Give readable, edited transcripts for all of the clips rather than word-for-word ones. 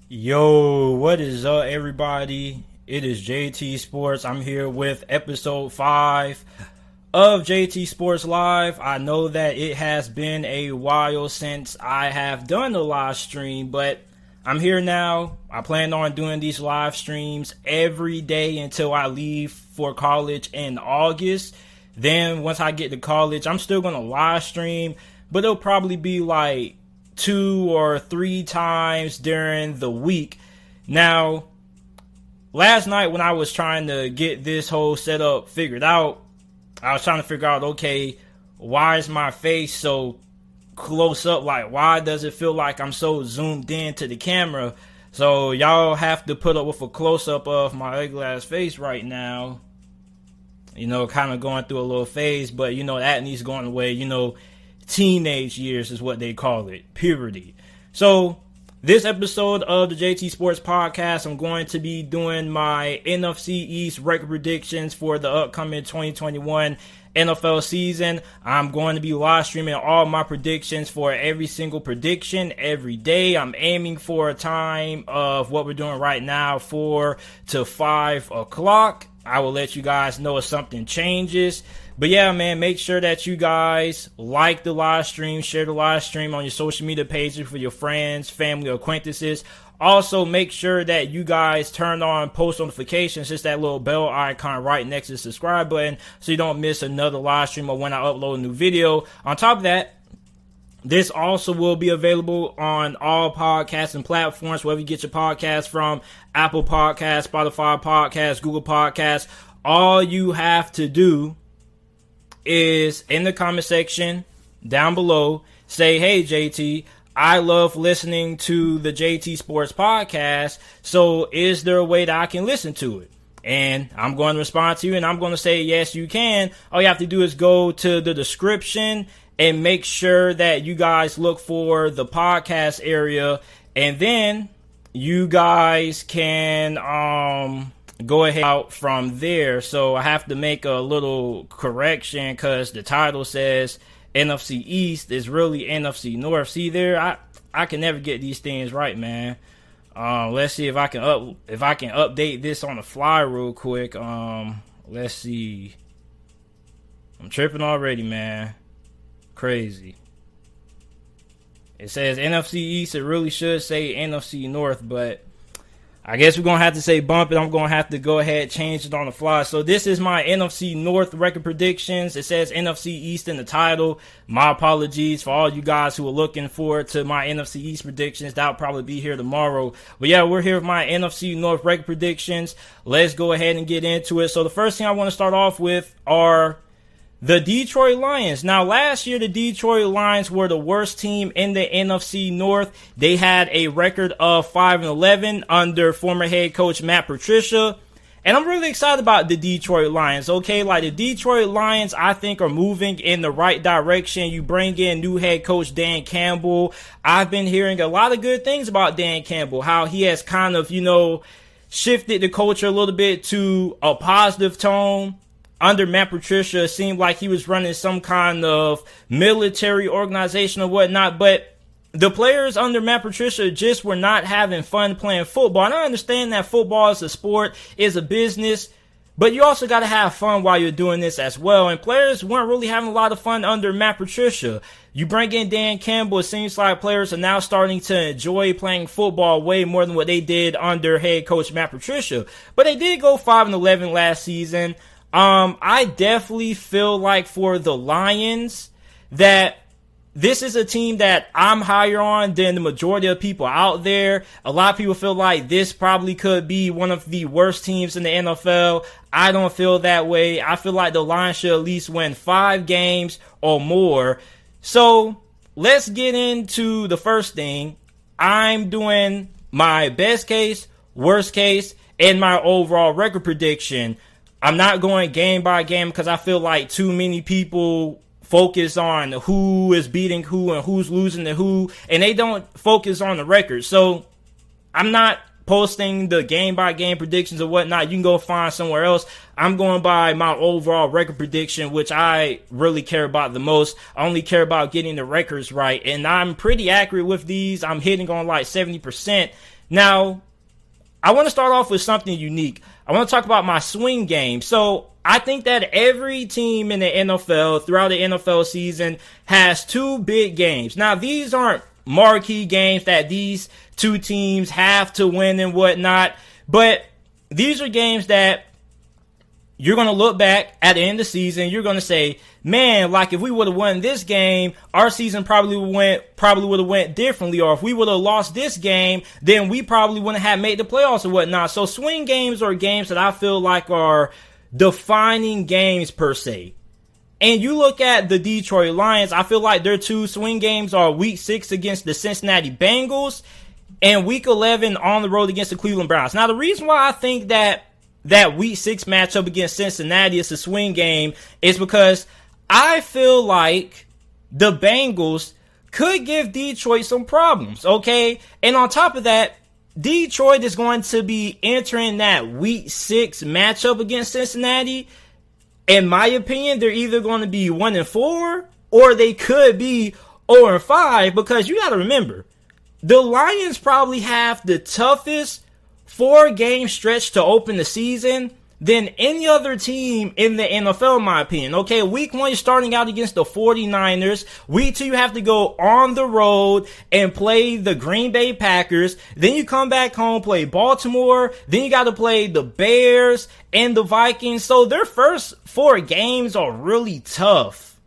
Yo, what is up, everybody? It is JT Sports. I'm here with episode 5 of JT Sports Live. I know that it has been a while since I have done a live stream, but I'm here now. I plan on doing these live streams every day until I leave for college in August. Then once I get to college, I'm still going to live stream, but it'll probably be like 2 or 3 times during the week. Now, last night when I was trying to get this whole setup figured out, I was trying to figure out, okay, why is my face so close up? Like, why does it feel like I'm so zoomed in to the camera? So y'all have to put up with a close-up of my ugly ass face right now. You know, kind of going through a little phase, but you know, that needs going away. You know, teenage years is what they call it, puberty. So this episode of the JT Sports Podcast, I'm going to be doing my NFC East record predictions for the upcoming 2021 NFL season. I'm going to be live streaming all my predictions for every single prediction every day. I'm aiming for a time of what we're doing right now, 4 to 5 o'clock. I will let you guys know if something changes. But yeah, man, make sure that you guys like the live stream, share the live stream on your social media pages for your friends, family, or acquaintances. Also, make sure that you guys turn on post notifications, just that little bell icon right next to the subscribe button, so you don't miss another live stream or when I upload a new video. On top of that, this also will be available on all podcasting platforms, wherever you get your podcasts from, Apple Podcasts, Spotify Podcasts, Google Podcasts. All you have to do is in the comment section down below, say, hey, JT, I love listening to the JT Sports Podcast, so is there a way that I can listen to it? And I'm going to respond to you, and I'm going to say, yes, you can. All you have to do is go to the description and make sure that you guys look for the podcast area, and then you guys can go ahead out from there. So I have to make a little correction because the title says NFC East is really NFC North. See there, I can never get these things right, man. Let's see if I can update this on the fly real quick. Let's see. I'm tripping already, man. Crazy. It says NFC East. It really should say NFC North, but I guess we're going to have to say bump it. I'm going to have to go ahead and change it on the fly. So this is my NFC North record predictions. It says NFC East in the title. My apologies for all you guys who are looking forward to my NFC East predictions. That'll probably be here tomorrow. But yeah, we're here with my NFC North record predictions. Let's go ahead and get into it. So the first thing I want to start off with are the Detroit Lions. Now, last year, the Detroit Lions were the worst team in the NFC North. They had a record of 5-11 under former head coach Matt Patricia. And I'm really excited about the Detroit Lions, okay? Like, the Detroit Lions, I think, are moving in the right direction. You bring in new head coach Dan Campbell. I've been hearing a lot of good things about Dan Campbell, how he has kind of, you know, shifted the culture a little bit to a positive tone. Under Matt Patricia, it seemed like he was running some kind of military organization or whatnot, but the players under Matt Patricia just were not having fun playing football. And I understand that football is a sport, is a business, but you also got to have fun while you're doing this as well. And players weren't really having a lot of fun under Matt Patricia. You bring in Dan Campbell, it seems like players are now starting to enjoy playing football way more than what they did under head coach Matt Patricia. But they did go 5-11 last season. I definitely feel like for the Lions that this is a team that I'm higher on than the majority of people out there. A lot of people feel like this probably could be one of the worst teams in the NFL. I don't feel that way. I feel like the Lions should at least win 5 games or more. So let's get into the first thing. I'm doing my best case, worst case, and my overall record prediction. I'm not going game by game because I feel like too many people focus on who is beating who and who's losing to who, and they don't focus on the record. So I'm not posting the game-by-game predictions and whatnot, you can go find somewhere else. I'm going by my overall record prediction, which I really care about the most. I only care about getting the records right, and I'm pretty accurate with these. I'm hitting on like 70%. Now, I want to start off with something unique. I want to talk about my swing game. So I think that every team in the NFL throughout the NFL season has two big games. Now, these aren't marquee games that these two teams have to win and whatnot, but these are games that you're going to look back at the end of the season. You're going to say, man, like if we would have won this game, our season probably would have went differently. Or if we would have lost this game, then we probably wouldn't have made the playoffs and whatnot. So swing games are games that I feel like are defining games per se. And you look at the Detroit Lions, I feel like their two swing games are week 6 against the Cincinnati Bengals and week 11 on the road against the Cleveland Browns. Now, the reason why I think that week 6 matchup against Cincinnati is a swing game is because I feel like the Bengals could give Detroit some problems, okay? And on top of that, Detroit is going to be entering that week 6 matchup against Cincinnati. In my opinion, they're either going to be 1-4 or they could be 0-5, because you got to remember, the Lions probably have the toughest 4-game stretch to open the season than any other team in the NFL, in my opinion. Okay, week 1, you're starting out against the 49ers. Week 2, you have to go on the road and play the Green Bay Packers. Then you come back home, play Baltimore. Then you got to play the Bears and the Vikings. So their first 4 games are really tough.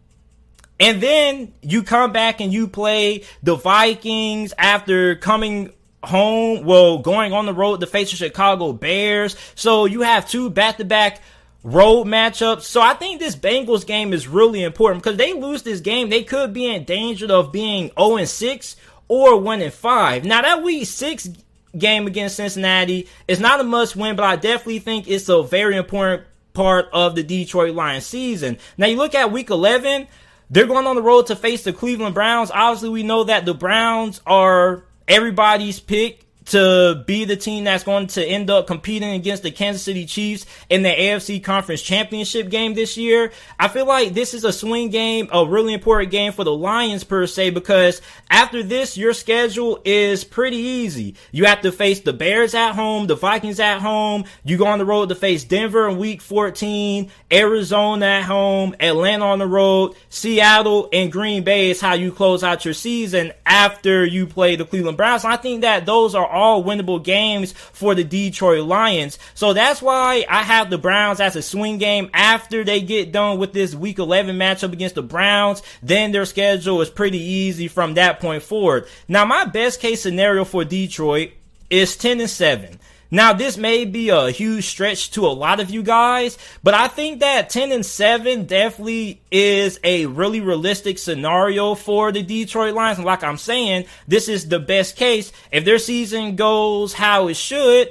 And then you come back and you play the Vikings after coming home, going on the road to face the Chicago Bears. So you have 2 back-to-back road matchups. So I think this Bengals game is really important, because they lose this game, they could be in danger of being 0-6 or 1-5. Now, that week 6 game against Cincinnati is not a must-win, but I definitely think it's a very important part of the Detroit Lions season. Now, you look at week 11, they're going on the road to face the Cleveland Browns. Obviously, we know that the Browns are everybody's pick to be the team that's going to end up competing against the Kansas City Chiefs in the AFC Conference Championship game this year. I feel like this is a swing game, a really important game for the Lions per se, because after this, your schedule is pretty easy. You have to face the Bears at home, the Vikings at home. You go on the road to face Denver in week 14, Arizona at home, Atlanta on the road, Seattle and Green Bay is how you close out your season after you play the Cleveland Browns. And I think that those are all winnable games for the Detroit Lions. So that's why I have the Browns as a swing game. After they get done with this week 11 matchup against the Browns, then their schedule is pretty easy from that point forward. Now, my best case scenario for Detroit is 10-7. Now, this may be a huge stretch to a lot of you guys, but I think that 10-7 definitely is a really realistic scenario for the Detroit Lions. And like I'm saying, this is the best case. If their season goes how it should,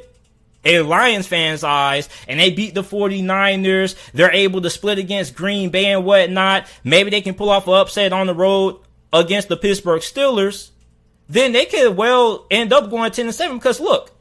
in Lions fans' eyes, and they beat the 49ers, they're able to split against Green Bay and whatnot, maybe they can pull off an upset on the road against the Pittsburgh Steelers, then they could well end up going 10-7, because look,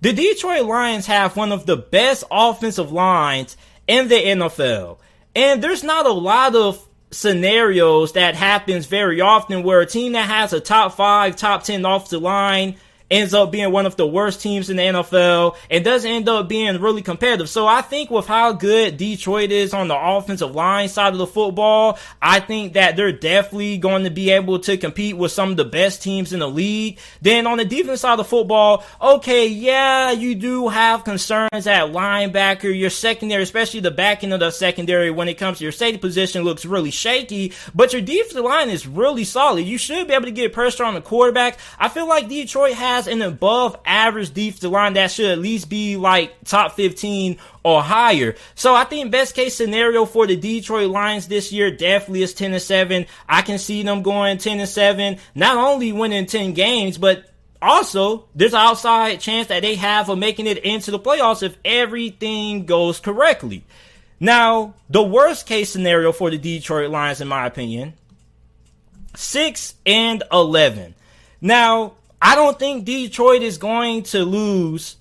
the Detroit Lions have one of the best offensive lines in the NFL. And there's not a lot of scenarios that happens very often where a team that has a top 5, top 10 offensive line ends up being one of the worst teams in the NFL and doesn't end up being really competitive. So I think with how good Detroit is on the offensive line side of the football, I think that they're definitely going to be able to compete with some of the best teams in the league. Then on the defense side of the football, okay, yeah, you do have concerns at linebacker. Your secondary, especially the back end of the secondary when it comes to your safety position, looks really shaky, but your defensive line is really solid. You should be able to get pressure on the quarterback. I feel like Detroit has an above average defensive line that should at least be like top 15 or higher. So I think best case scenario for the Detroit Lions this year definitely is 10-7. I can see them going 10-7, not only winning 10 games, but also there's an outside chance that they have of making it into the playoffs if everything goes correctly. Now, the worst case scenario for the Detroit Lions, in my opinion, 6-11. Now, I don't think Detroit is going to lose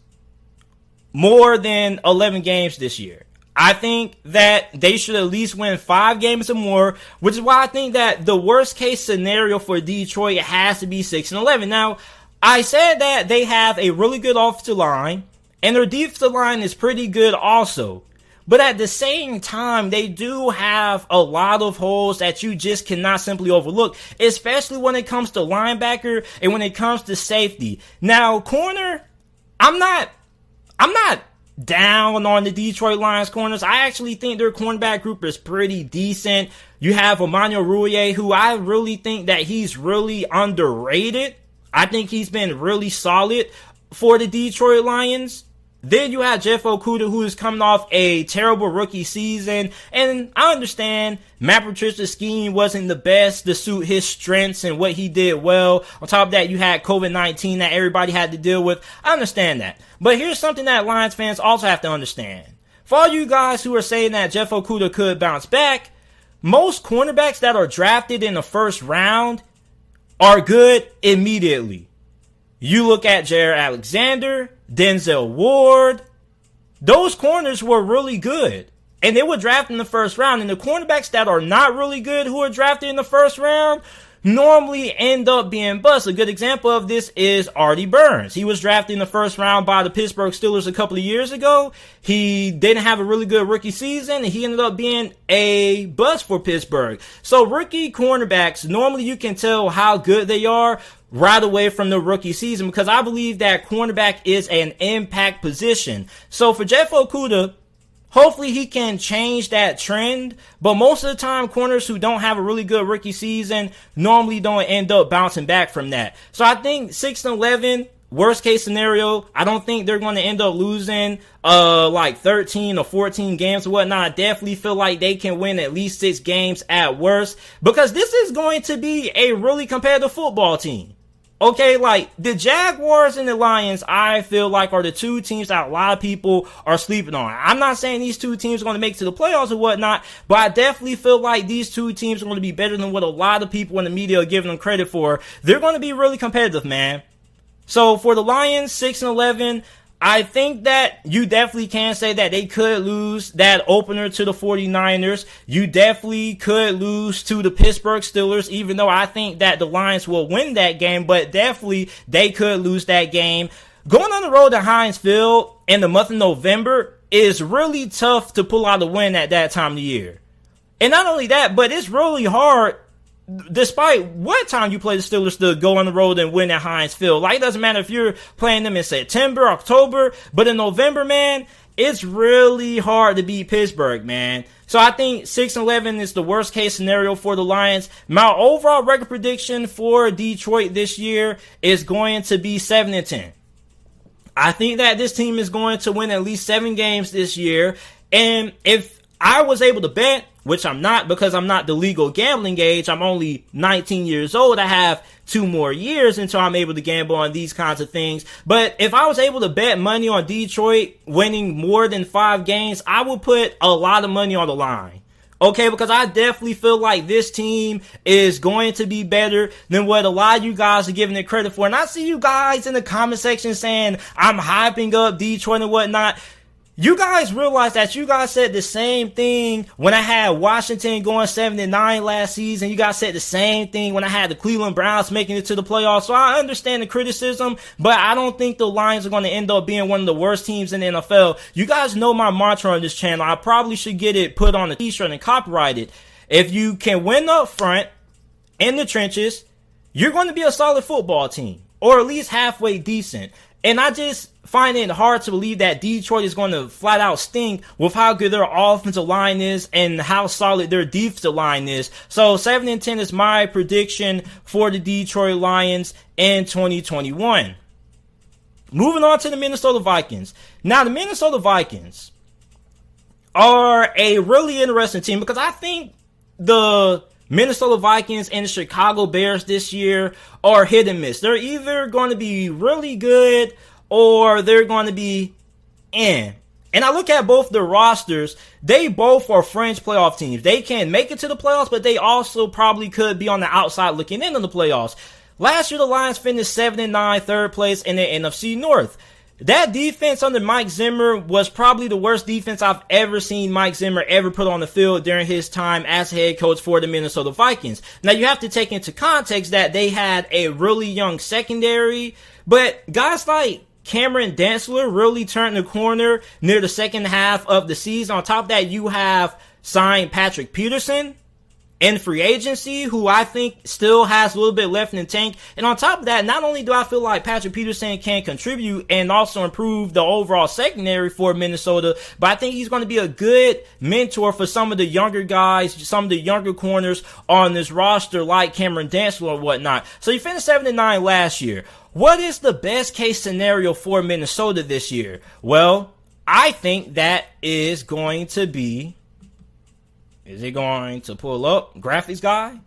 more than 11 games this year. I think that they should at least win 5 games or more, which is why I think that the worst case scenario for Detroit has to be 6-11. Now, I said that they have a really good offensive line, and their defensive line is pretty good also. But at the same time, they do have a lot of holes that you just cannot simply overlook, especially when it comes to linebacker and when it comes to safety. Now, corner, I'm not down on the Detroit Lions corners. I actually think their cornerback group is pretty decent. You have Emmanuel Rouye, who I really think that he's really underrated. I think he's been really solid for the Detroit Lions. Then you have Jeff Okudah, who is coming off a terrible rookie season. And I understand Matt Patricia's scheme wasn't the best to suit his strengths and what he did well. On top of that, you had COVID-19 that everybody had to deal with. I understand that. But here's something that Lions fans also have to understand. For all you guys who are saying that Jeff Okudah could bounce back, most cornerbacks that are drafted in the first round are good immediately. You look at Jair Alexander, Denzel Ward. Those corners were really good. And they were drafted in the first round. And the cornerbacks that are not really good who are drafted in the first round normally end up being bust. A good example of this is Artie Burns. He was drafted in the first round by the Pittsburgh Steelers a couple of years ago. He didn't have a really good rookie season, and he ended up being a bust for Pittsburgh. So rookie cornerbacks, normally you can tell how good they are right away from the rookie season, because I believe that cornerback is an impact position. So for Jeff Okudah, hopefully he can change that trend, but most of the time, corners who don't have a really good rookie season normally don't end up bouncing back from that. So I think 6-11, worst case scenario, I don't think they're going to end up losing like 13 or 14 games or whatnot. I definitely feel like they can win at least 6 games at worst, because this is going to be a really competitive football team. Okay, like, the Jaguars and the Lions, I feel like, are the two teams that a lot of people are sleeping on. I'm not saying these two teams are going to make it to the playoffs or whatnot, but I definitely feel like these two teams are going to be better than what a lot of people in the media are giving them credit for. They're going to be really competitive, man. So, for the Lions, 6-11, I think that you definitely can say that they could lose that opener to the 49ers. You definitely could lose to the Pittsburgh Steelers, even though I think that the Lions will win that game, but definitely they could lose that game. Going on the road to Heinz Field in the month of November is really tough to pull out a win at that time of the year. And not only that, but it's really hard, despite what time you play the Steelers, to go on the road and win at Heinz Field. Like, it doesn't matter if you're playing them in September, October, but in November, man, it's really hard to beat Pittsburgh, man. So I think 6-11 is the worst case scenario for the Lions. My overall record prediction for Detroit this year is going to be 7-10. I think that this team is going to win at least 7 games this year. And if I was able to bet, which I'm not, because I'm not the legal gambling age, I'm only 19 years old, I have 2 more years until I'm able to gamble on these kinds of things. But if I was able to bet money on Detroit winning more than 5 games, I would put a lot of money on the line. Okay, because I definitely feel like this team is going to be better than what a lot of you guys are giving it credit for. And I see you guys in the comment section saying I'm hyping up Detroit and whatnot. You guys realize that you guys said the same thing when I had Washington going 7-9 last season. You guys said the same thing when I had the Cleveland Browns making it to the playoffs. So I understand the criticism, but I don't think the Lions are going to end up being one of the worst teams in the NFL. You guys know my mantra on this channel. I probably should get it put on a t-shirt and copyrighted. If you can win up front in the trenches, you're going to be a solid football team, or at least halfway decent. And I just find it hard to believe that Detroit is going to flat out stink with how good their offensive line is and how solid their defensive line is. So 7-10 is my prediction for the Detroit Lions in 2021. Moving on to the Minnesota Vikings. Now, the Minnesota Vikings are a really interesting team, because I think the Minnesota Vikings and the Chicago Bears this year are hit and miss. They're either going to be really good or they're going to be in. And I look at both their rosters. They both are fringe playoff teams. They can make it to the playoffs, but they also probably could be on the outside looking into the playoffs. Last year, the Lions finished 7-9, third place in the NFC North. That defense under Mike Zimmer was probably the worst defense I've ever seen Mike Zimmer ever put on the field during his time as head coach for the Minnesota Vikings. Now, you have to take into context that they had a really young secondary, but guys like Cameron Dantzler really turned the corner near the second half of the season. On top of that, you have signed Patrick Peterson in free agency, who I think still has a little bit left in the tank. And on top of that, not only do I feel like Patrick Peterson can contribute and also improve the overall secondary for Minnesota, but I think he's going to be a good mentor for some of the younger guys, some of the younger corners on this roster like Cameron Dantzler or whatnot. So you finished 7-9 last year. What is the best case scenario for Minnesota this year? Well, I think that is going to be... Is it going to pull up? Graphics guy?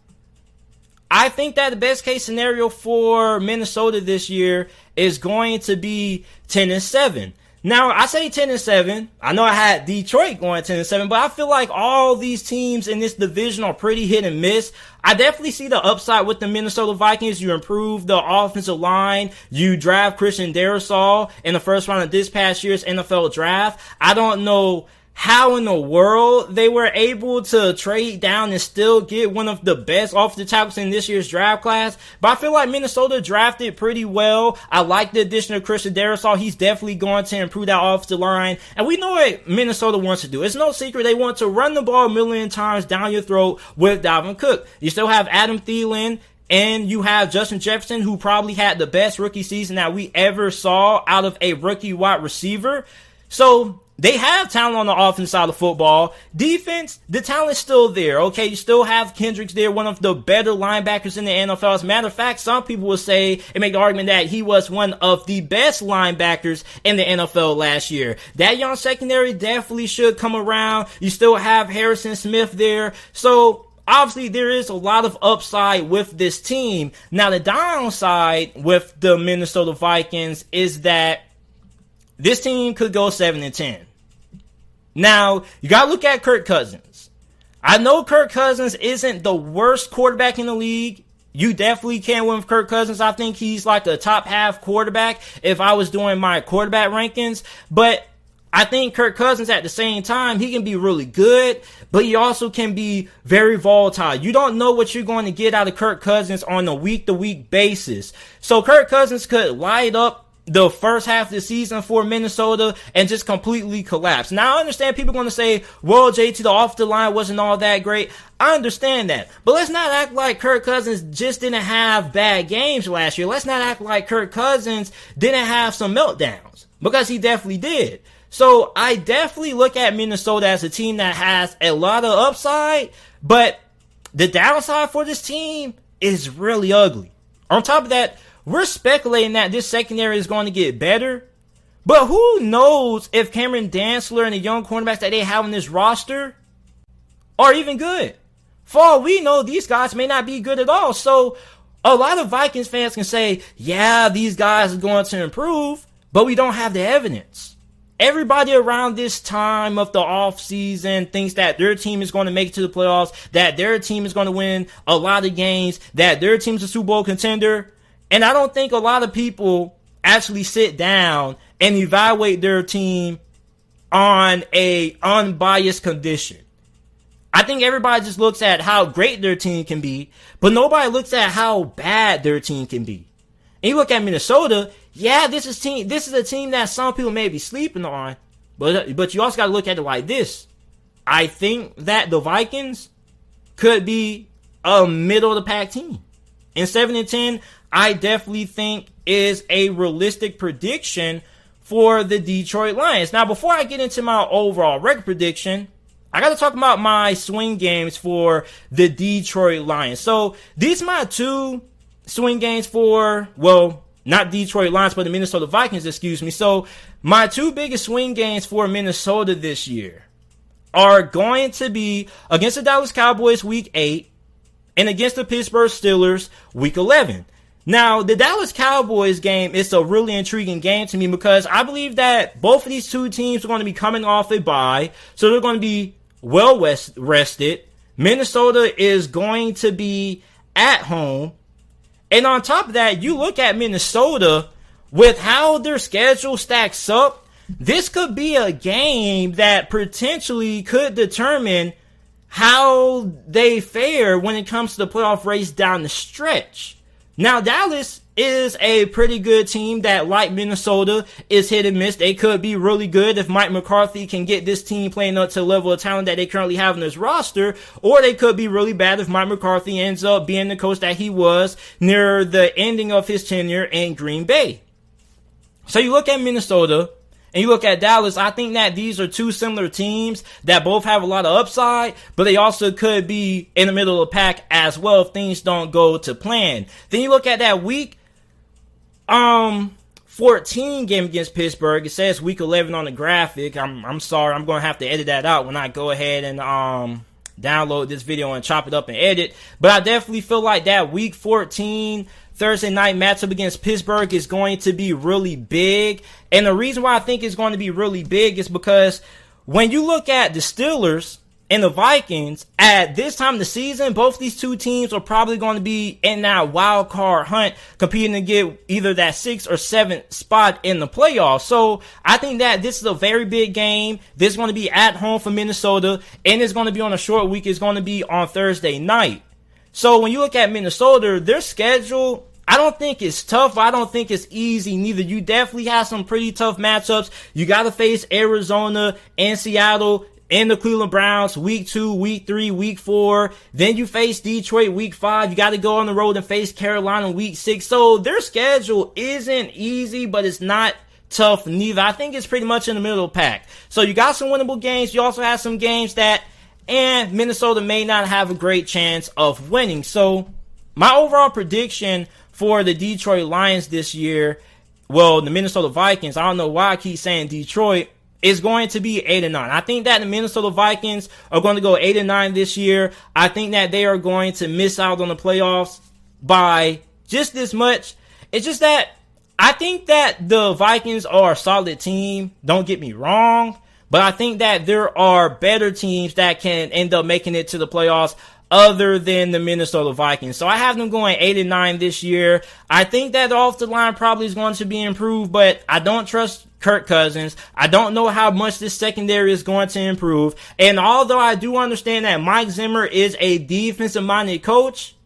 I think that the best case scenario for Minnesota this year is going to be 10-7. Now, I say 10-7. I know I had Detroit going 10-7, but I feel like all these teams in this division are pretty hit and miss. I definitely see the upside with the Minnesota Vikings. You improve the offensive line. You draft Christian Darrisaw in the first round of this past year's NFL draft. I don't know how in the world they were able to trade down and still get one of the best offensive tackles in this year's draft class. But I feel like Minnesota drafted pretty well. I like the addition of Christian Darrisaw. He's definitely going to improve that offensive line. And we know what Minnesota wants to do. It's no secret they want to run the ball a million times down your throat with Dalvin Cook. You still have Adam Thielen, and you have Justin Jefferson, who probably had the best rookie season that we ever saw out of a rookie wide receiver. So they have talent on the offense side of football. Defense, the talent's still there, okay? You still have Kendricks there, one of the better linebackers in the NFL. As a matter of fact, some people will say and make the argument that he was one of the best linebackers in the NFL last year. That young secondary definitely should come around. You still have Harrison Smith there. So obviously, there is a lot of upside with this team. Now, the downside with the Minnesota Vikings is that this team could go 7-10. Now, you got to look at Kirk Cousins. I know Kirk Cousins isn't the worst quarterback in the league. You definitely can win with Kirk Cousins. I think he's like a top half quarterback if I was doing my quarterback rankings. But I think Kirk Cousins at the same time, he can be really good, but he also can be very volatile. You don't know what you're going to get out of Kirk Cousins on a week-to-week basis. So Kirk Cousins could light up the first half of the season for Minnesota and just completely collapse. Now, I understand people are going to say, well, JT, the offensive line wasn't all that great. I understand that. But let's not act like Kirk Cousins just didn't have bad games last year. Let's not act like Kirk Cousins didn't have some meltdowns, because he definitely did. So I definitely look at Minnesota as a team that has a lot of upside, but the downside for this team is really ugly. On top of that, we're speculating that this secondary is going to get better, but who knows if Cameron Dantzler and the young cornerbacks that they have on this roster are even good. For all we know, these guys may not be good at all. So a lot of Vikings fans can say, yeah, these guys are going to improve, but we don't have the evidence. Everybody around this time of the offseason thinks that their team is going to make it to the playoffs, that their team is going to win a lot of games, that their team's a Super Bowl contender. And I don't think a lot of people actually sit down and evaluate their team on a unbiased condition. I think everybody just looks at how great their team can be, but nobody looks at how bad their team can be. And you look at Minnesota, yeah, this is a team that some people may be sleeping on, but you also got to look at it like this. I think that the Vikings could be a middle of the pack team. And 7-10, I definitely think is a realistic prediction for the Detroit Lions. Now, before I get into my overall record prediction, I got to talk about my swing games for the Detroit Lions. So these are my two swing games for, well, not Detroit Lions, but the Minnesota Vikings, excuse me. So my two biggest swing games for Minnesota this year are going to be against the Dallas Cowboys week 8 and against the Pittsburgh Steelers week 11. Now, the Dallas Cowboys game is a really intriguing game to me because I believe that both of these two teams are going to be coming off a bye, so they're going to be well rested. Minnesota is going to be at home, And on top of that, you look at Minnesota with how their schedule stacks up. This could be a game that potentially could determine how they fare when it comes to the playoff race down the stretch. Now, Dallas is a pretty good team that, like Minnesota, is hit and miss. They could be really good if Mike McCarthy can get this team playing up to the level of talent that they currently have in this roster, or they could be really bad if Mike McCarthy ends up being the coach that he was near the ending of his tenure in Green Bay. So you look at Minnesota and you look at Dallas. I think that these are two similar teams that both have a lot of upside, but they also could be in the middle of the pack as well if things don't go to plan. Then you look at that week 14 game against Pittsburgh. It says week 11 on the graphic. I'm sorry, I'm going to have to edit that out when I go ahead and download this video and chop it up and edit. But I definitely feel like that week 14 Thursday night matchup against Pittsburgh is going to be really big. And the reason why I think it's going to be really big is because when you look at the Steelers and the Vikings at this time of the season, both these two teams are probably going to be in that wild card hunt, competing to get either that 6th or 7th spot in the playoffs. So I think that this is a very big game. This is going to be at home for Minnesota, and it's going to be on a short week. It's going to be on Thursday night. So when you look at Minnesota, their schedule, I don't think it's tough, but I don't think it's easy neither. You definitely have some pretty tough matchups. You got to face Arizona and Seattle and the Cleveland Browns week 2, week 3, week 4. Then you face Detroit week 5. You got to go on the road and face Carolina week 6. So their schedule isn't easy, but it's not tough neither. I think it's pretty much in the middle of the pack. So you got some winnable games. You also have some games that and Minnesota may not have a great chance of winning. So my overall prediction for the Detroit Lions this year, well, the Minnesota Vikings, I don't know why I keep saying Detroit, is going to be 8-9. I think that the Minnesota Vikings are going to go 8-9 this year. I think that they are going to miss out on the playoffs by just this much. It's just that I think that the Vikings are a solid team. Don't get me wrong. But I think that there are better teams that can end up making it to the playoffs other than the Minnesota Vikings. So I have them going 8-9 this year. I think that the offensive line probably is going to be improved, but I don't trust Kirk Cousins. I don't know how much this secondary is going to improve. And although I do understand that Mike Zimmer is a defensive-minded coach,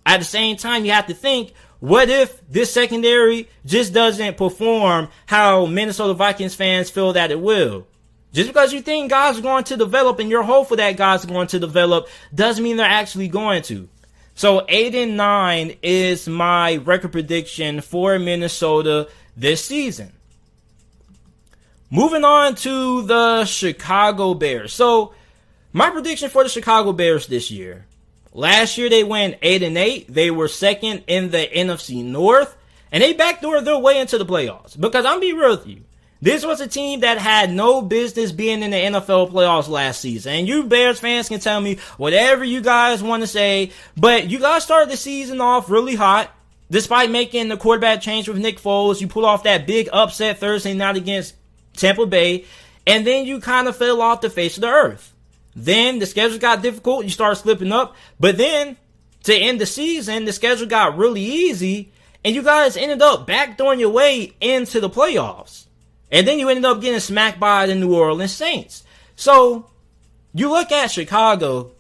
at the same time you have to think, what if this secondary just doesn't perform how Minnesota Vikings fans feel that it will? Just because you think guys are going to develop and you're hopeful that guys are going to develop doesn't mean they're actually going to. So 8-9 is my record prediction for Minnesota this season. Moving on to the Chicago Bears. So my prediction for the Chicago Bears this year. Last year they went 8-8. They were second in the NFC North. And they backdoored their way into the playoffs. Because I'm being real with you. This was a team that had no business being in the NFL playoffs last season. And you Bears fans can tell me whatever you guys want to say. But you guys started the season off really hot. Despite making the quarterback change with Nick Foles, you pull off that big upset Thursday night against Tampa Bay. And then you kind of fell off the face of the earth. Then the schedule got difficult. You started slipping up. But then to end the season, the schedule got really easy. And you guys ended up backdooring your way into the playoffs. And then you ended up getting smacked by the New Orleans Saints. So, you look at Chicago,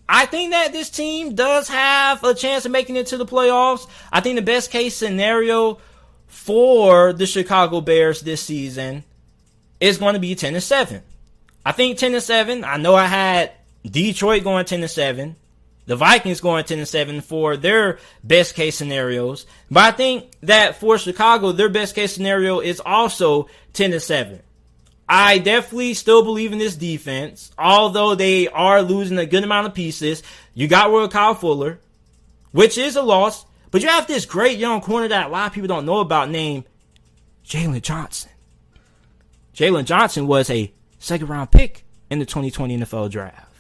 I think that this team does have a chance of making it to the playoffs. I think the best case scenario for the Chicago Bears this season is going to be 10-7. I think 10-7. I know I had Detroit going 10-7. The Vikings going 10-7 for their best case scenarios. But I think that for Chicago, their best case scenario is also 10-7. I definitely still believe in this defense, although they are losing a good amount of pieces. You got rid of Kyle Fuller, which is a loss. But you have this great young corner that a lot of people don't know about named Jalen Johnson. Jalen Johnson was a second-round pick in the 2020 NFL Draft.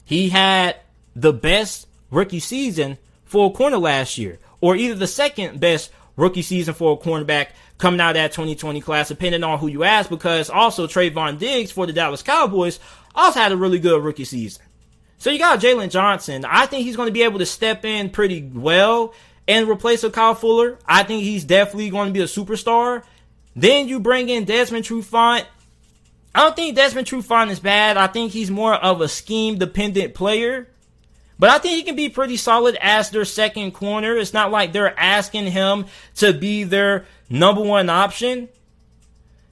He had the best rookie season for a corner last year, or either the second best rookie season for a cornerback coming out of that 2020 class, depending on who you ask, because also Trayvon Diggs for the Dallas Cowboys also had a really good rookie season. So you got Jalen Johnson. I think he's going to be able to step in pretty well and replace with Kyle Fuller. I think he's definitely going to be a superstar. Then you bring in Desmond Trufant. I don't think Desmond Trufant is bad. I think he's more of a scheme-dependent player. But I think he can be pretty solid as their second corner. It's not like they're asking him to be their number one option.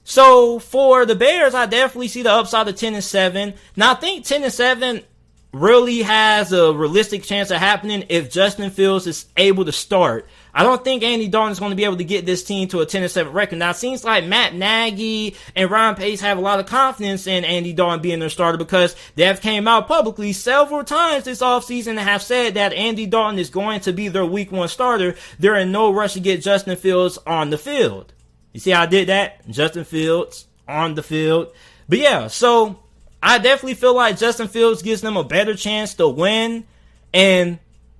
So for the Bears, I definitely see the upside of 10-7. Now I think 10-7 really has a realistic chance of happening if Justin Fields is able to start. I don't think Andy Dalton is going to be able to get this team to a 10-7 record. Now, it seems like Matt Nagy and Ryan Pace have a lot of confidence in Andy Dalton being their starter because they have came out publicly several times this offseason and have said that Andy Dalton is going to be their week one starter. They're in no rush to get Justin Fields on the field. You see how I did that? Justin Fields on the field. But yeah, so I definitely feel like Justin Fields gives them a better chance to win and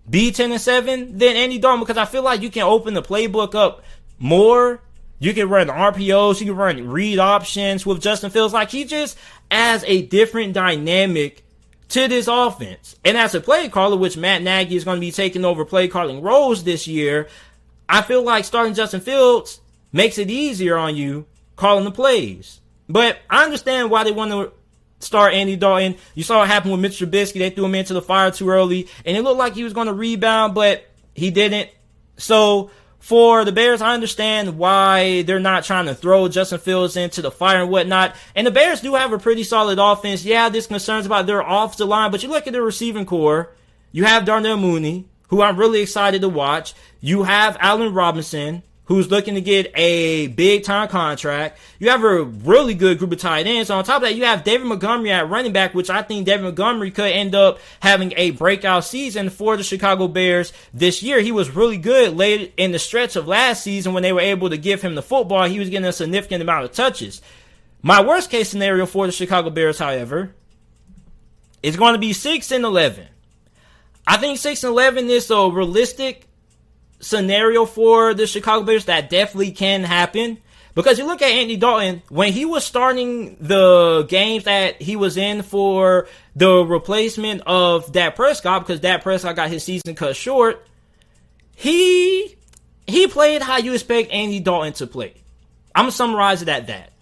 be 10-7 than Andy Dalton because I feel like you can open the playbook up more. You can run RPOs, you can run read options with Justin Fields. Like, he just adds a different dynamic to this offense. And as a play caller, which Matt Nagy is going to be taking over play calling roles this year, I feel like starting Justin Fields makes it easier on you calling the plays. But I understand why they want to start Andy Dalton. You saw what happened with Mitch Trubisky. They threw him into the fire too early, and it looked like he was going to rebound, but he didn't. So for the Bears, I understand why they're not trying to throw Justin Fields into the fire and whatnot. And the Bears do have a pretty solid offense. Yeah, there's concerns about their offensive line, but you look at their receiving core. You have Darnell Mooney, who I'm really excited to watch. You have Allen Robinson, who's looking to get a big-time contract. You have a really good group of tight ends. On top of that, you have David Montgomery at running back, which I think David Montgomery could end up having a breakout season for the Chicago Bears this year. He was really good late in the stretch of last season when they were able to give him the football. He was getting a significant amount of touches. My worst-case scenario for the Chicago Bears, however, is going to be 6-11. I think 6-11 is a realistic scenario for the Chicago Bears that definitely can happen. Because you look at Andy Dalton, when he was starting the games that he was in for the replacement of Dak Prescott, because Dak Prescott got his season cut short, he played how you expect Andy Dalton to play. I'm going to summarize it at that.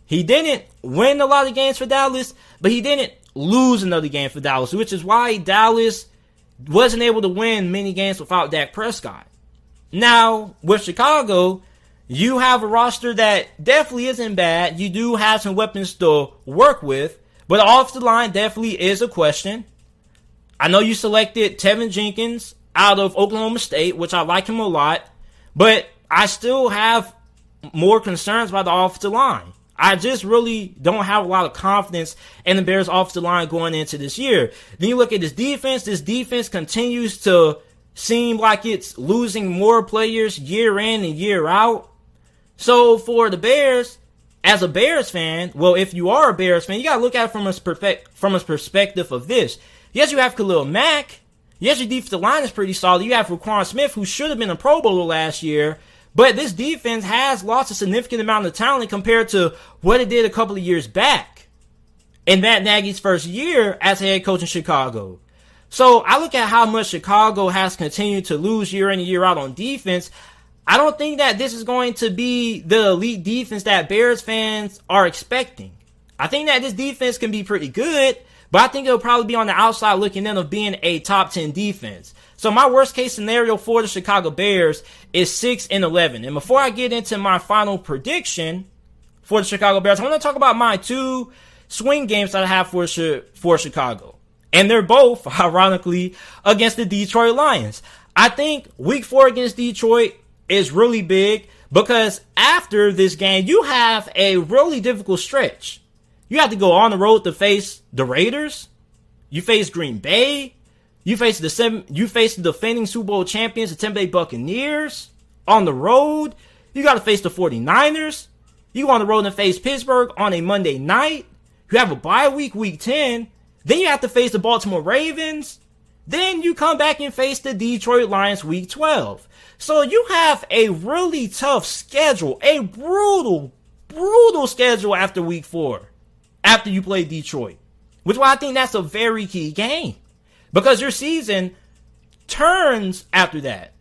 He didn't win a lot of games for Dallas, but he didn't lose another game for Dallas, which is why Dallas wasn't able to win many games without Dak Prescott. Now, with Chicago, you have a roster that definitely isn't bad. You do have some weapons to work with, but the offensive line definitely is a question. I know you selected Tevin Jenkins out of Oklahoma State, which I like him a lot, but I still have more concerns about the offensive line. I just really don't have a lot of confidence in the Bears' offensive line going into this year. Then you look at this defense continues to seem like it's losing more players year in and year out. So for the Bears, as a Bears fan, well, if you are a Bears fan, you got to look at it from a perspective of this. Yes, you have Khalil Mack. Yes, your defensive line is pretty solid. You have Roquan Smith, who should have been a Pro Bowler last year. But this defense has lost a significant amount of talent compared to what it did a couple of years back in Matt Nagy's first year as head coach in Chicago. So I look at how much Chicago has continued to lose year in and year out on defense. I don't think that this is going to be the elite defense that Bears fans are expecting. I think that this defense can be pretty good, but I think it'll probably be on the outside looking in of being a top 10 defense. So my worst case scenario for the Chicago Bears is 6-11. And before I get into my final prediction for the Chicago Bears, I want to talk about my two swing games that I have for Chicago. And they're both, ironically, against the Detroit Lions. I think week 4 against Detroit is really big because after this game, you have a really difficult stretch. You have to go on the road to face the Raiders. You face Green Bay. You face the defending Super Bowl champions, the Tampa Bay Buccaneers, on the road. You got to face the 49ers. You go on the road and face Pittsburgh on a Monday night. You have a bye week, week 10. Then you have to face the Baltimore Ravens. Then you come back and face the Detroit Lions week 12. So you have a really tough schedule, a brutal schedule after week 4, after you play Detroit. Which is why I think that's a very key game. Because your season turns after that.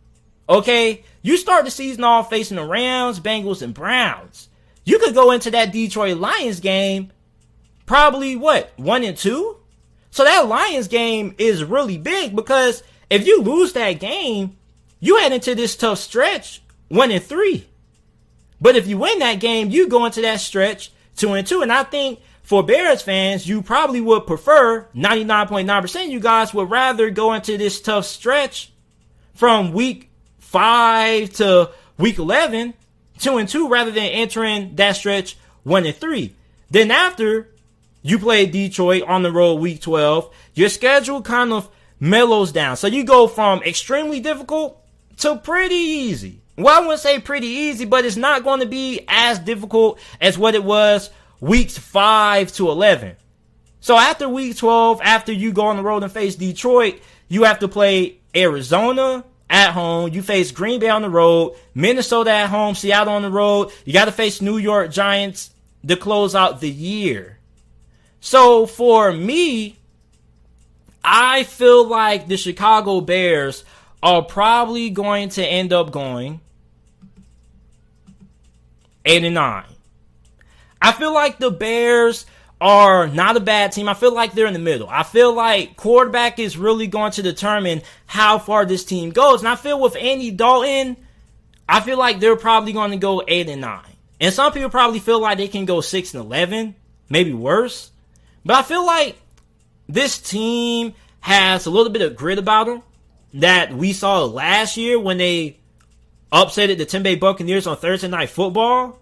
Okay, you start the season off facing the Rams, Bengals, and Browns. You could go into that Detroit Lions game probably 1-2? So that Lions game is really big, because if you lose that game, you head into this tough stretch 1-3. But if you win that game, you go into that stretch 2-2. And I think for Bears fans, you probably would prefer, 99.9% of you guys would rather go into this tough stretch from week 5 to week 11, 2-2, rather than entering that stretch 1-3. Then after you play Detroit on the road week 12, your schedule kind of mellows down. So you go from extremely difficult to pretty easy. Well, I wouldn't say pretty easy, but it's not going to be as difficult as what it was weeks 5 to 11. So after week 12, after you go on the road and face Detroit, you have to play Arizona at home. You face Green Bay on the road, Minnesota at home, Seattle on the road. You got to face New York Giants to close out the year. So for me, I feel like the Chicago Bears are probably going to end up going 8-9. I feel like the Bears are not a bad team. I feel like they're in the middle. I feel like quarterback is really going to determine how far this team goes. And I feel with Andy Dalton, I feel like they're probably going to go 8-9. And some people probably feel like they can go 6-11, maybe worse. But I feel like this team has a little bit of grit about them that we saw last year when they upsetted the Tampa Bay Buccaneers on Thursday Night Football.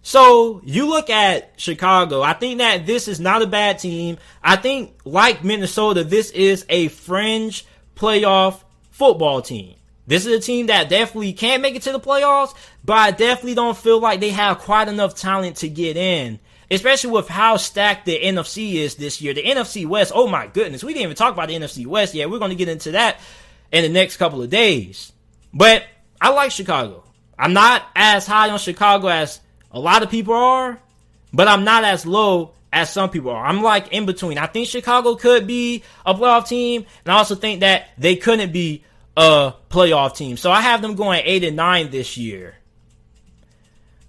So you look at Chicago, I think that this is not a bad team. I think, like Minnesota, this is a fringe playoff football team. This is a team that definitely can make it to the playoffs, but I definitely don't feel like they have quite enough talent to get in, especially with how stacked the NFC is this year. The NFC West, oh my goodness, we didn't even talk about the NFC West yet. We're going to get into that in the next couple of days. But I like Chicago. I'm not as high on Chicago as a lot of people are, but I'm not as low as some people are. I'm like in between. I think Chicago could be a playoff team, and I also think that they couldn't be a playoff team. So I have them going 8-9 this year.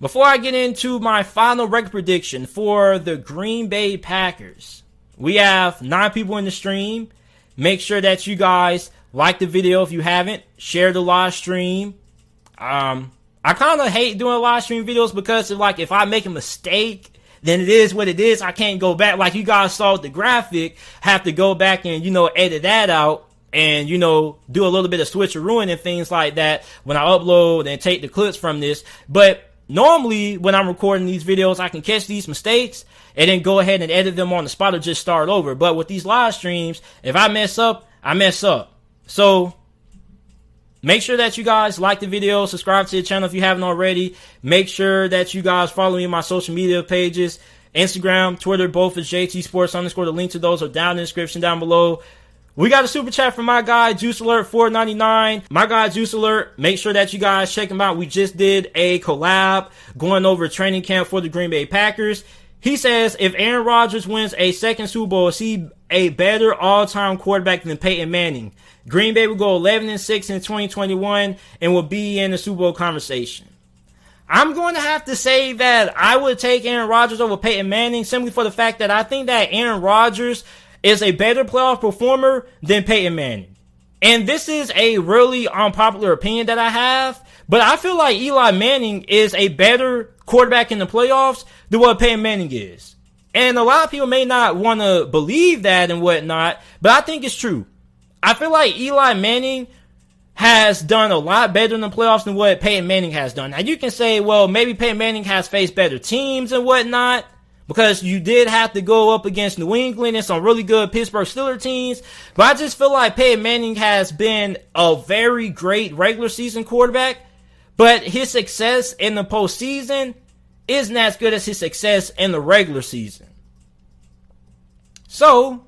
Before I get into my final record prediction for the Green Bay Packers, we have 9 people in the stream. Make sure that you guys like the video if you haven't. Share the live stream. I kind of hate doing live stream videos because it's like if I make a mistake, then it is what it is. I can't go back. Like you guys saw with the graphic, have to go back and, edit that out and, do a little bit of switcherooing and things like that when I upload and take the clips from this. But normally when I'm recording these videos, I can catch these mistakes and then go ahead and edit them on the spot or just start over. But with these live streams, if I mess up, I mess up. So make sure that you guys like the video, subscribe to the channel if you haven't already. Make sure that you guys follow me on my social media pages, Instagram, Twitter, both is JT Sports _ The link to those are down in the description down below. We got a super chat from my guy, Juice Alert 499. My guy, Juice Alert, make sure that you guys check him out. We just did a collab going over training camp for the Green Bay Packers. He says, if Aaron Rodgers wins a second Super Bowl, is he a better all-time quarterback than Peyton Manning? Green Bay will go 11-6 in 2021 and will be in the Super Bowl conversation. I'm going to have to say that I would take Aaron Rodgers over Peyton Manning simply for the fact that I think that Aaron Rodgers is a better playoff performer than Peyton Manning. And this is a really unpopular opinion that I have, but I feel like Eli Manning is a better quarterback in the playoffs than what Peyton Manning is. And a lot of people may not want to believe that and whatnot, but I think it's true. I feel like Eli Manning has done a lot better in the playoffs than what Peyton Manning has done. Now, you can say, well, maybe Peyton Manning has faced better teams and whatnot, because you did have to go up against New England and some really good Pittsburgh Steelers teams. But I just feel like Peyton Manning has been a very great regular season quarterback, but his success in the postseason isn't as good as his success in the regular season. So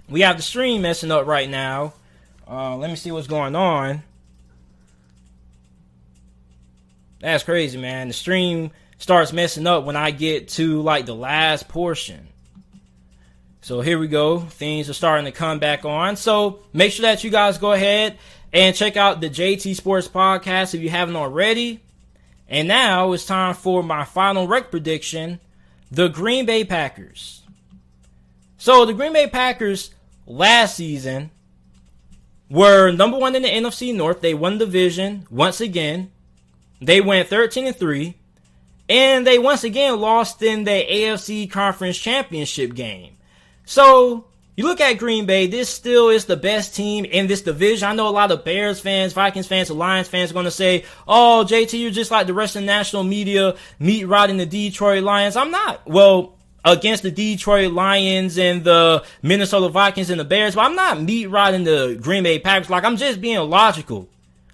we have the stream messing up right now. Let me see what's going on. That's crazy, man. The stream starts messing up when I get to like the last portion. So here we go. Things are starting to come back on. So make sure that you guys go ahead and check out the JT Sports Podcast if you haven't already. And now it's time for my final rec prediction, the Green Bay Packers. So the Green Bay Packers last season were number 1 in the NFC North. They won the division once again. They went 13-3. And they once again lost in the AFC Conference Championship game. So you look at Green Bay, this still is the best team in this division. I know a lot of Bears fans, Vikings fans, Lions fans are going to say, oh, JT, you're just like the rest of the national media meat riding the Detroit Lions. I'm not. Well, against the Detroit Lions and the Minnesota Vikings and the Bears, but I'm not meat riding the Green Bay Packers. Like, I'm just being logical.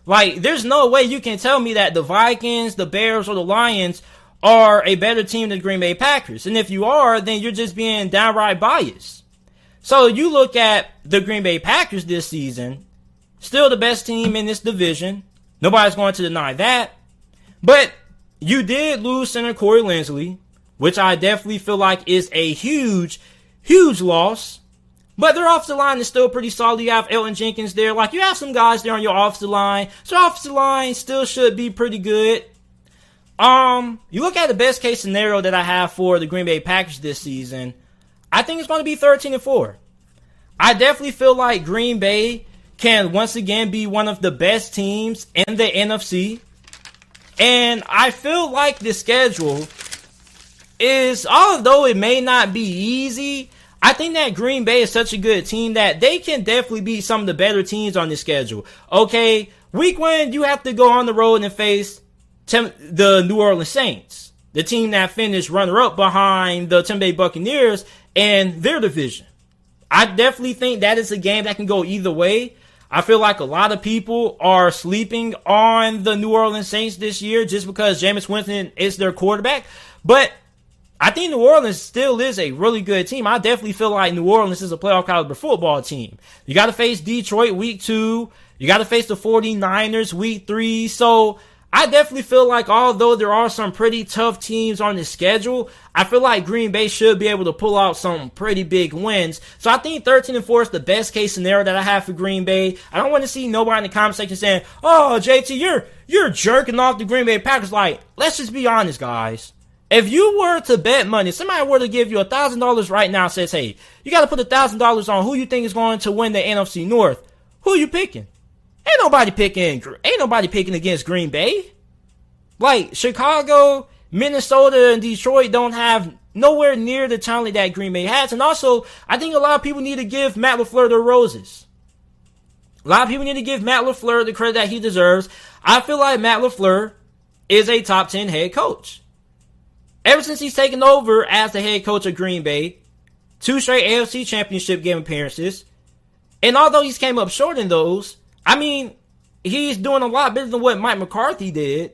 Like, there's no way you can tell me that the Vikings, the Bears, or the Lions are a better team than the Green Bay Packers. And if you are, then you're just being downright biased. So you look at the Green Bay Packers this season, still the best team in this division. Nobody's going to deny that. But you did lose center Corey Linsley, which I definitely feel like is a huge, huge loss. But their offensive line is still pretty solid. You have Elton Jenkins there. Like, you have some guys there on your offensive line. So offensive line still should be pretty good. You look at the best case scenario that I have for the Green Bay Packers this season, I think it's going to be 13-4. I definitely feel like Green Bay can once again be one of the best teams in the NFC. And I feel like the schedule is, although it may not be easy, I think that Green Bay is such a good team that they can definitely beat some of the better teams on the schedule. Okay, week 1, you have to go on the road and face the New Orleans Saints, the team that finished runner-up behind the Tampa Bay Buccaneers and their division. I definitely think that is a game that can go either way. I feel like a lot of people are sleeping on the New Orleans Saints this year just because Jameis Winston is their quarterback. But I think New Orleans still is a really good team. I definitely feel like New Orleans is a playoff caliber football team. You got to face Detroit week 2. You got to face the 49ers week 3. So I definitely feel like although there are some pretty tough teams on the schedule, I feel like Green Bay should be able to pull out some pretty big wins. So I think 13-4 is the best case scenario that I have for Green Bay. I don't want to see nobody in the comment section saying, oh, JT, you're jerking off the Green Bay Packers. Like, let's just be honest, guys. If you were to bet money, somebody were to give you $1,000 right now and says, hey, you got to put $1,000 on who you think is going to win the NFC North. Who are you picking? Ain't nobody picking against Green Bay. Like, Chicago, Minnesota, and Detroit don't have nowhere near the talent that Green Bay has. And also, I think a lot of people need to give Matt LaFleur the roses. A lot of people need to give Matt LaFleur the credit that he deserves. I feel like Matt LaFleur is a top 10 head coach. Ever since he's taken over as the head coach of Green Bay, 2 straight AFC Championship game appearances. And although he's came up short in those, I mean, he's doing a lot better than what Mike McCarthy did.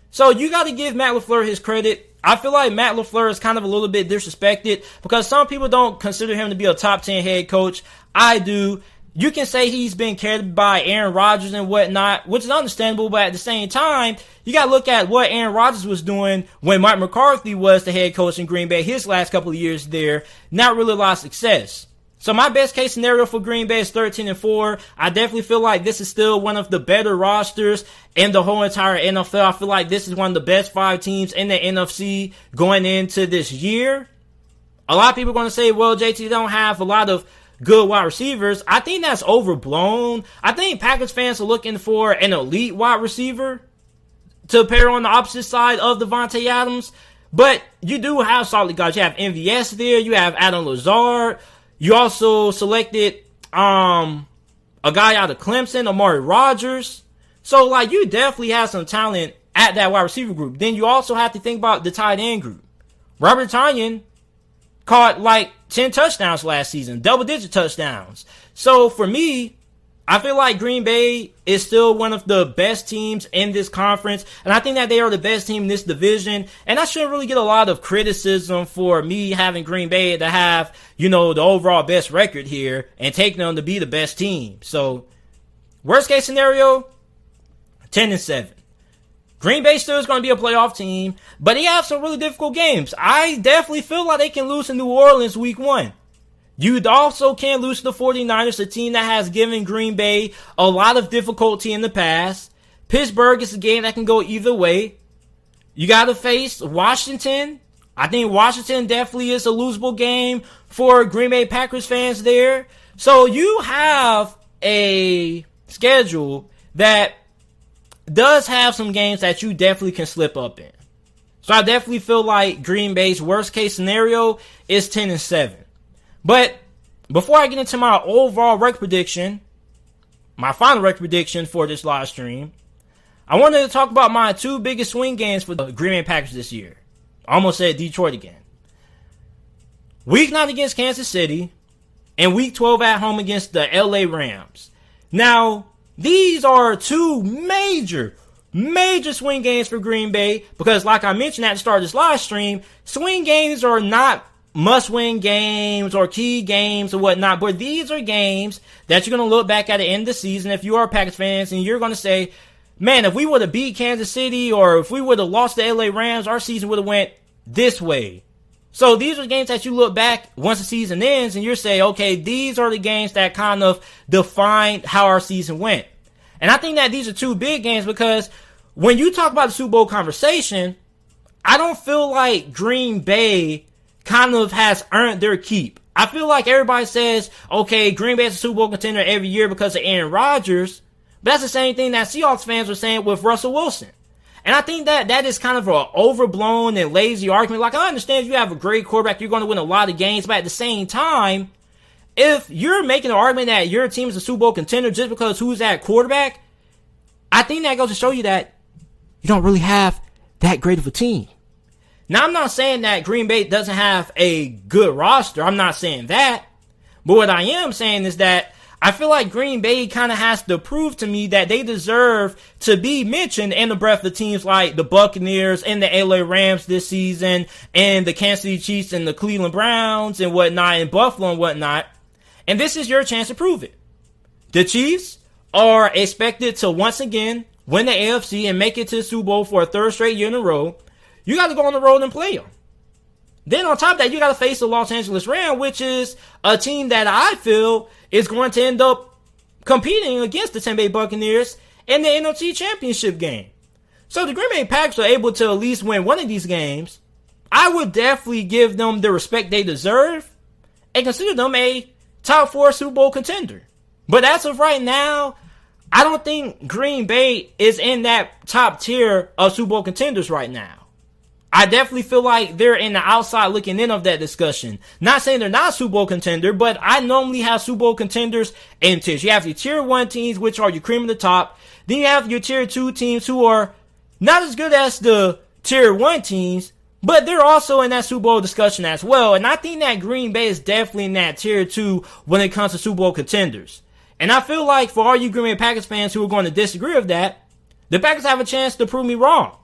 So you got to give Matt LaFleur his credit. I feel like Matt LaFleur is kind of a little bit disrespected because some people don't consider him to be a top 10 head coach. I do. You can say he's been carried by Aaron Rodgers and whatnot, which is understandable, but at the same time, you got to look at what Aaron Rodgers was doing when Mike McCarthy was the head coach in Green Bay his last couple of years there. Not really a lot of success. So my best case scenario for Green Bay is 13-4. I definitely feel like this is still one of the better rosters in the whole entire NFL. I feel like this is one of the best 5 teams in the NFC going into this year. A lot of people are going to say, well, JT, don't have a lot of good wide receivers. I think that's overblown. I think Packers fans are looking for an elite wide receiver to pair on the opposite side of Devontae Adams. But you do have solid guys. You have MVS there. You have Adam Lazard. You also selected a guy out of Clemson, Amari Rodgers. So, like, you definitely have some talent at that wide receiver group. Then you also have to think about the tight end group. Robert Tonyan caught, like, 10 touchdowns last season, double-digit touchdowns. So, for me, I feel like Green Bay is still one of the best teams in this conference, and I think that they are the best team in this division, and I shouldn't really get a lot of criticism for me having Green Bay to have, you know, the overall best record here and taking them to be the best team. So, worst case scenario, 10-7. Green Bay still is going to be a playoff team, but they have some really difficult games. I definitely feel like they can lose in New Orleans week 1. You also can't lose to the 49ers, a team that has given Green Bay a lot of difficulty in the past. Pittsburgh is a game that can go either way. You got to face Washington. I think Washington definitely is a losable game for Green Bay Packers fans there. So you have a schedule that does have some games that you definitely can slip up in. So I definitely feel like Green Bay's worst case scenario is 10-7. But before I get into my overall record prediction, my final record prediction for this live stream, I wanted to talk about my two biggest swing games for the Green Bay Packers this year. I almost said Detroit again. Week 9 against Kansas City, and Week 12 at home against the LA Rams. Now, these are two major swing games for Green Bay because, like I mentioned at the start of this live stream, swing games are not must-win games or key games or whatnot, but these are games that you're going to look back at the end of the season if you are Packers fans, and you're going to say, man, if we would have beat Kansas City or if we would have lost the LA Rams, our season would have went this way. So these are games that you look back once the season ends and you're saying, okay, these are the games that kind of define how our season went. And I think that these are two big games because when you talk about the Super Bowl conversation, I don't feel like Green Bay kind of has earned their keep. I feel like everybody says, okay, Green Bay is a Super Bowl contender every year because of Aaron Rodgers. But that's the same thing that Seahawks fans were saying with Russell Wilson. And I think that is kind of an overblown and lazy argument. Like, I understand if you have a great quarterback, you're going to win a lot of games. But at the same time, if you're making an argument that your team is a Super Bowl contender just because who's at quarterback, I think that goes to show you that you don't really have that great of a team. Now, I'm not saying that Green Bay doesn't have a good roster. I'm not saying that. But what I am saying is that I feel like Green Bay kind of has to prove to me that they deserve to be mentioned in the breath of teams like the Buccaneers and the LA Rams this season and the Kansas City Chiefs and the Cleveland Browns and whatnot and Buffalo and whatnot. And this is your chance to prove it. The Chiefs are expected to once again win the AFC and make it to the Super Bowl for a third straight year in a row. You got to go on the road and play them. Then on top of that, you got to face the Los Angeles Rams, which is a team that I feel is going to end up competing against the Tampa Bay Buccaneers in the NFC Championship game. So the Green Bay Packers are able to at least win one of these games. I would definitely give them the respect they deserve and consider them a top 4 Super Bowl contender. But as of right now, I don't think Green Bay is in that top tier of Super Bowl contenders right now. I definitely feel like they're in the outside looking in of that discussion. Not saying they're not a Super Bowl contender, but I normally have Super Bowl contenders in tiers. You have your tier 1 teams, which are your cream of the top. Then you have your tier 2 teams who are not as good as the tier 1 teams, but they're also in that Super Bowl discussion as well. And I think that Green Bay is definitely in that tier 2 when it comes to Super Bowl contenders. And I feel like for all you Green Bay Packers fans who are going to disagree with that, the Packers have a chance to prove me wrong.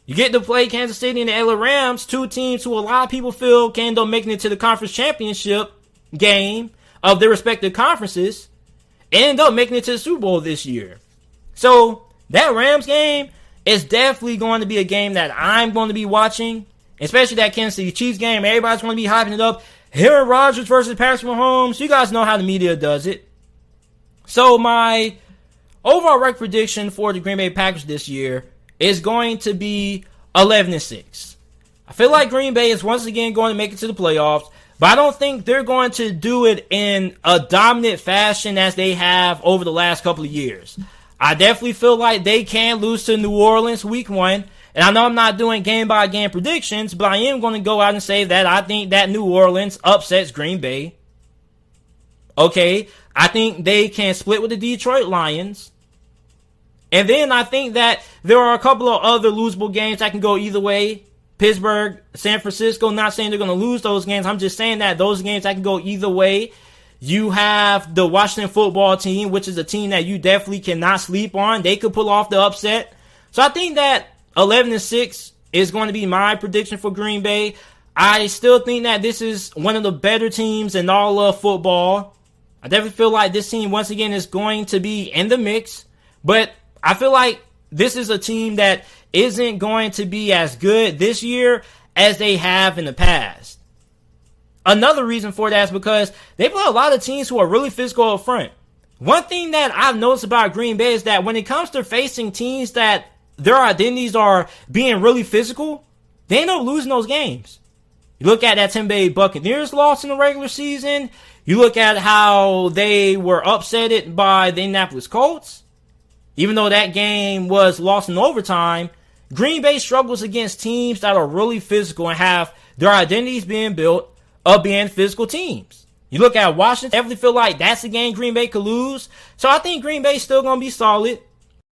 You get to play Kansas City and the LA Rams, two teams who a lot of people feel can end up making it to the conference championship game of their respective conferences, and end up making it to the Super Bowl this year. So that Rams game is definitely going to be a game that I'm going to be watching, especially that Kansas City Chiefs game. Everybody's going to be hyping it up. Aaron Rodgers versus Patrick Mahomes. You guys know how the media does it. So my overall record prediction for the Green Bay Packers this year is going to be 11-6. I feel like Green Bay is once again going to make it to the playoffs, but I don't think they're going to do it in a dominant fashion as they have over the last couple of years. I definitely feel like they can lose to New Orleans week 1, and I know I'm not doing game-by-game predictions, but I am going to go out and say that I think that New Orleans upsets Green Bay. Okay, I think they can split with the Detroit Lions. And then I think that there are a couple of other losable games that can go either way. Pittsburgh, San Francisco, not saying they're going to lose those games. I'm just saying that those games that can go either way. You have the Washington football team, which is a team that you definitely cannot sleep on. They could pull off the upset. So I think that 11-6 is going to be my prediction for Green Bay. I still think that this is one of the better teams in all of football. I definitely feel like this team, once again, is going to be in the mix. But I feel like this is a team that isn't going to be as good this year as they have in the past. Another reason for that is because they play a lot of teams who are really physical up front. One thing that I've noticed about Green Bay is that when it comes to facing teams that their identities are being really physical, they end up losing those games. You look at that Tampa Bay Buccaneers loss in the regular season. You look at how they were upsetted by the Indianapolis Colts. Even though that game was lost in overtime, Green Bay struggles against teams that are really physical and have their identities being built of being physical teams. You look at Washington, definitely feel like that's a game Green Bay could lose. So I think Green Bay's still going to be solid.